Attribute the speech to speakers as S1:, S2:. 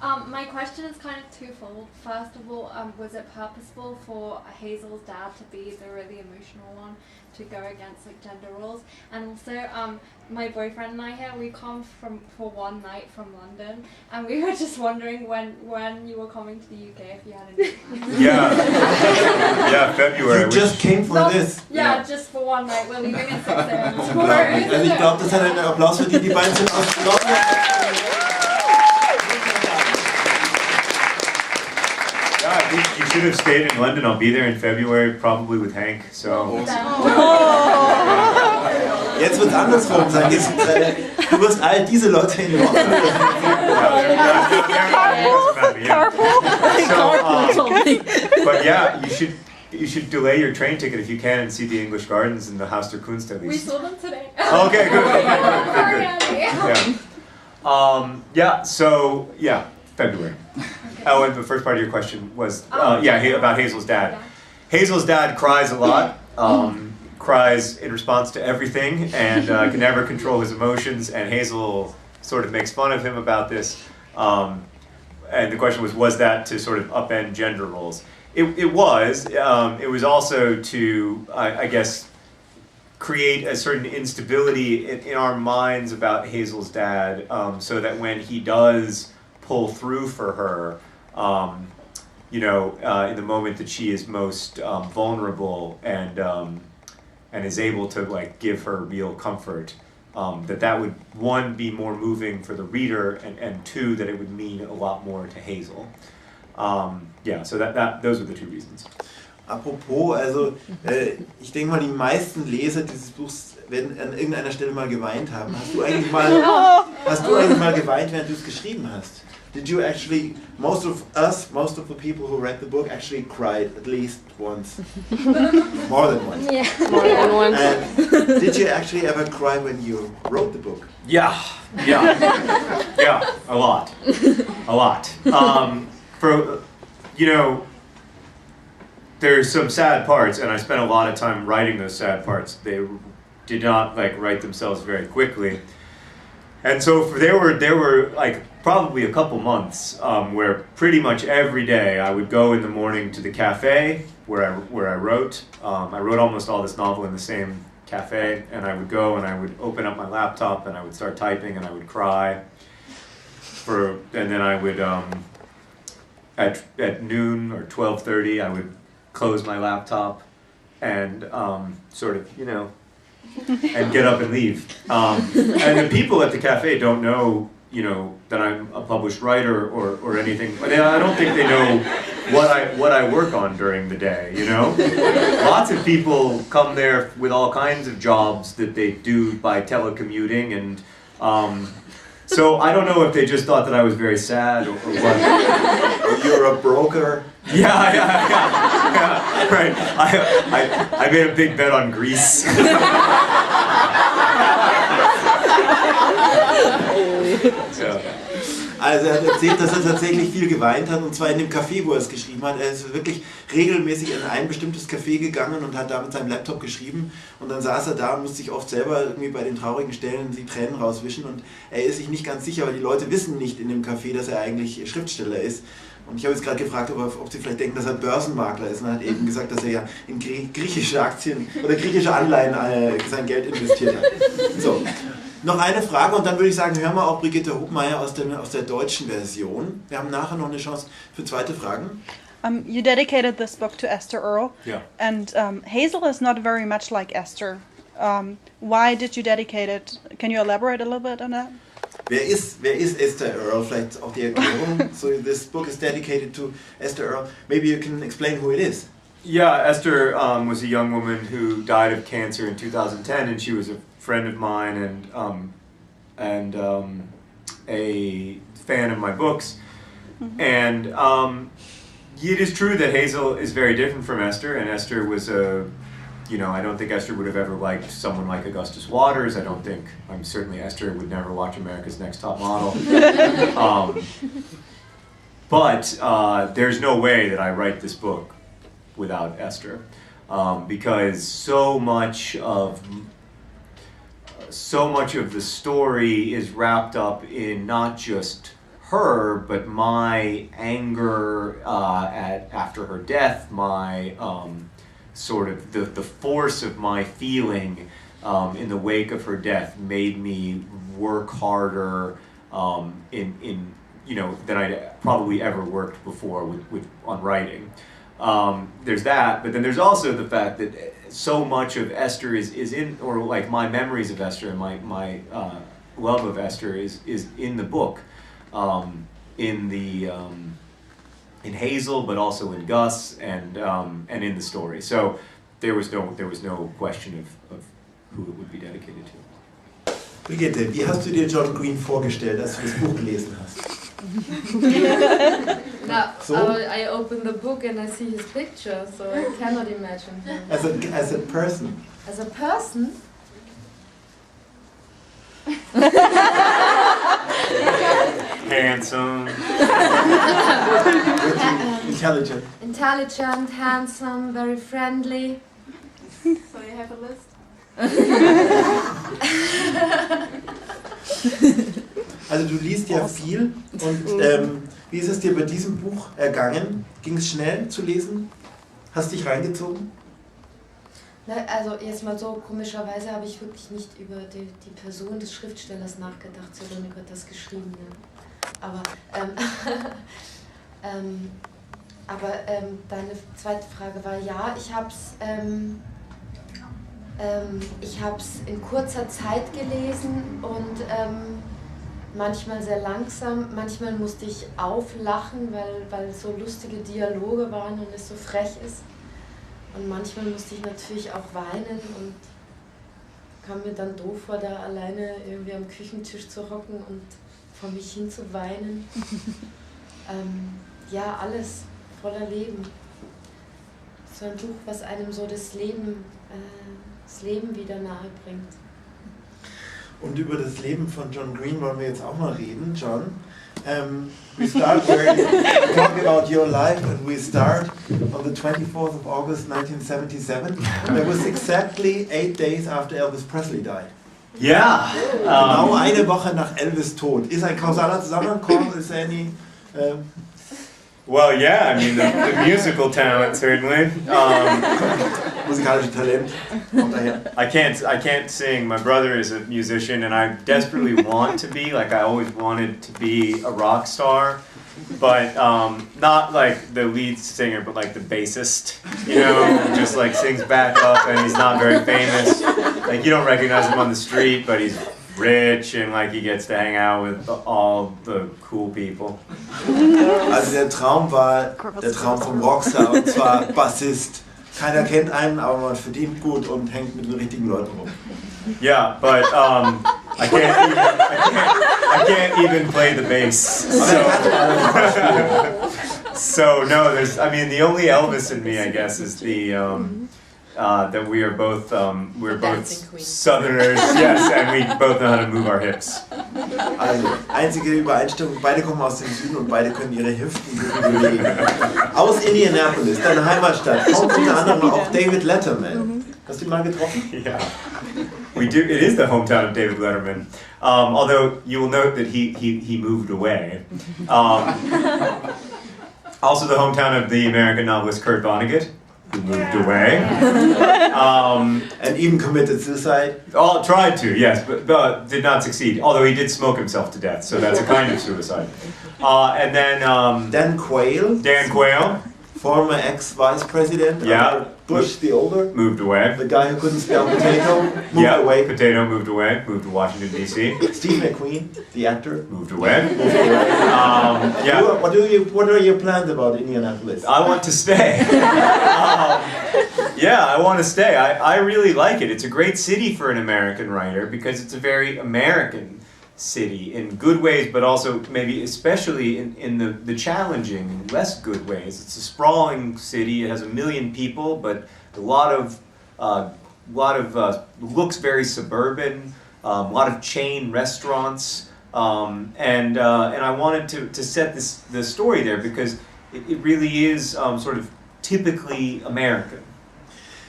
S1: My question is kind of twofold. First of all, was it purposeful for Hazel's dad to be the really emotional one to go against like gender roles? And also, my boyfriend and I here, we come for one night from London, and we were just wondering when you were coming to the UK, if you had any plans.
S2: Yeah, February.
S3: You just came for this.
S1: Yeah, just for one night. We're leaving at 6 a.m. tomorrow.
S3: Also ich glaube, das hat einen Applaus verdient. Die beiden sind aus London.
S2: Yeah, I think you should have stayed in London. I'll be there in February, probably with Hank. So.
S3: Jetzt wird es andersrum sein. Du wirst all diese Leute in London.
S2: But yeah, you should delay your train ticket if you can and see the English Gardens and the Haus der Kunst at least.
S1: We saw them today.
S2: Okay, good. Yeah. So yeah, February. Oh, and the first part of your question was about Hazel's dad. Hazel's dad cries a lot. Cries in response to everything and can never control his emotions, and Hazel sort of makes fun of him about this. And the question was that to sort of upend gender roles? It was. It was also to, I guess, create a certain instability in our minds about Hazel's dad, so that when he does pull through for her, in the moment that she is most vulnerable and is able to like give her real comfort, that would, one, be more moving for the reader, and two, that it would mean a lot more to Hazel. So those are the two reasons.
S3: Apropos, also ich denke mal, die meisten Leser dieses Buchs werden an irgendeiner Stelle mal geweint haben. Hast du eigentlich mal geweint, während du es geschrieben hast? Did you actually, most of the people who read the book actually cried at least once? More than once?
S4: Yeah, more than once.
S3: And did you actually ever cry when you wrote the book?
S2: Yeah, a lot. There's some sad parts, and I spent a lot of time writing those sad parts. They did not write themselves very quickly. And so there were like probably a couple months where pretty much every day I would go in the morning to the cafe where I wrote. I wrote almost all this novel in the same cafe, and I would go and I would open up my laptop and I would start typing and I would cry. And then I would at noon or 12:30 I would close my laptop and and get up and leave. And the people at the cafe don't know, that I'm a published writer or anything. I don't think they know what I work on during the day, Lots of people come there with all kinds of jobs that they do by telecommuting, and so I don't know if they just thought that I was very sad or what.
S3: Or you're a broker.
S2: Yeah, right. I made a big bet on Greece.
S3: Also er hat erzählt, dass er tatsächlich viel geweint hat, und zwar in dem Café, wo er es geschrieben hat. Er ist wirklich regelmäßig in ein bestimmtes Café gegangen und hat da mit seinem Laptop geschrieben, und dann saß er da und musste sich oft selber irgendwie bei den traurigen Stellen die Tränen rauswischen, und er ist sich nicht ganz sicher, weil die Leute wissen nicht in dem Café, dass er eigentlich Schriftsteller ist. Und ich habe jetzt gerade gefragt, ob sie vielleicht denken, dass er Börsenmakler ist, und er hat eben gesagt, dass er ja in griechische Aktien oder griechische Anleihen sein Geld investiert hat. So. Noch eine Frage, und dann würde ich sagen, hören wir auch Brigitte Hubmeier aus der deutschen Version. Wir haben nachher noch eine Chance für zweite Fragen.
S5: You dedicated this book to Esther Earl,
S2: Yeah.
S5: And Hazel is not very much like Esther. Why did you dedicate it? Can you elaborate a little bit on that?
S3: Wer ist Esther Earl? Vielleicht auch die Erklärung. So this book is dedicated to Esther Earl. Maybe you can explain who it is.
S2: Yeah, Esther was a young woman who died of cancer in 2010, and she was a friend of mine and a fan of my books.
S5: Mm-hmm.
S2: And it is true that Hazel is very different from Esther, and Esther was I don't think Esther would have ever liked someone like Augustus Waters. Certainly Esther would never watch America's Next Top Model. But there's no way that I write this book without Esther, because so much of the story is wrapped up in not just her, but my anger after her death, my sort of the force of my feeling in the wake of her death made me work harder in than I'd probably ever worked before on writing. There's that, but then there's also the fact that so much of Esther is in, or like my memories of Esther and my love of Esther is in the book, in Hazel, but also in Gus and in the story. So there was no question of who it would be dedicated to.
S3: Brigitte, wie hast du dir John Green vorgestellt, als du das Buch gelesen hast?
S4: No,
S3: So?
S4: I open the book and I see his picture, so I cannot imagine him.
S3: As a person.
S4: As a person,
S2: Handsome.
S3: Intelligent.
S4: intelligent, handsome, very friendly.
S1: So you have a list?
S3: Also du liest ja viel und wie ist es dir bei diesem Buch ergangen? Ging es schnell zu lesen? Hast dich reingezogen?
S4: Na, also jetzt mal so, komischerweise habe ich wirklich nicht über die Person des Schriftstellers nachgedacht, sondern über das Geschriebene. Aber, deine zweite Frage war ja, ich hab's in kurzer Zeit gelesen und manchmal sehr langsam, manchmal musste ich auflachen, weil so lustige Dialoge waren und es so frech ist. Und manchmal musste ich natürlich auch weinen und kam mir dann doof vor, da alleine irgendwie am Küchentisch zu hocken und vor mich hin zu weinen. Ja, alles voller Leben. So ein Buch, was einem so das Leben wieder nahe bringt.
S3: Und über das Leben von John Green wollen wir jetzt auch mal reden, John. We start where you talk about your life, and we start on the 24th of August 1977. That was exactly 8 days after Elvis Presley died.
S2: Yeah.
S3: Genau eine Woche nach Elvis Tod. Ist ein kausaler Zusammenhang? Is there any...
S2: Well, yeah, I mean, the musical talent, certainly.
S3: Musikalisches Talent. Kommt daher.
S2: I can't sing. My brother is a musician, and I desperately want to be. Like, I always wanted to be a rock star, but not like the lead singer, but like the bassist, who just like sings back up, and he's not very famous. Like, you don't recognize him on the street, but he's rich, and like he gets to hang out with all the cool people.
S3: Also der Traum war der Traum vom Rockstar, und zwar Bassist. Keiner kennt einen, aber man verdient gut und hängt mit den richtigen Leuten rum.
S2: Yeah, but I can't even play the bass. So no, the only Elvis in me, I guess, is that we're both Southerners, yes, and we both know how to move our hips.
S3: Also, einzige Übereinstimmung, beide kommen aus dem Süden und beide können ihre Hüften bewegen. Aus Indianapolis, deine Heimatstadt, kommt unter anderem auch David Letterman. Hast du ihn mal getroffen?
S2: Yeah, we do. It is the hometown of David Letterman. Although you will note that he moved away. Also the hometown of the American novelist Kurt Vonnegut, who moved away.
S3: And even committed suicide.
S2: Oh, tried to, yes, but did not succeed. Although he did smoke himself to death, so that's a kind of suicide. And then
S3: Dan Quayle, former ex-vice president.
S2: Yeah.
S3: Bush the older.
S2: Moved away.
S3: The guy who couldn't spell potato. Moved away.
S2: Potato moved away. Moved to Washington D.C.
S3: Steve McQueen, the actor.
S2: Moved away.
S3: Yeah. What are your plans about Indianapolis?
S2: I want to stay. Yeah, I want to stay. I really like it. It's a great city for an American writer because it's a very American city in good ways, but also maybe especially in the challenging, less good ways. It's a sprawling city. It has 1 million people, but a lot of looks very suburban. A lot of chain restaurants, and I wanted to set the story there because it really is sort of typically American.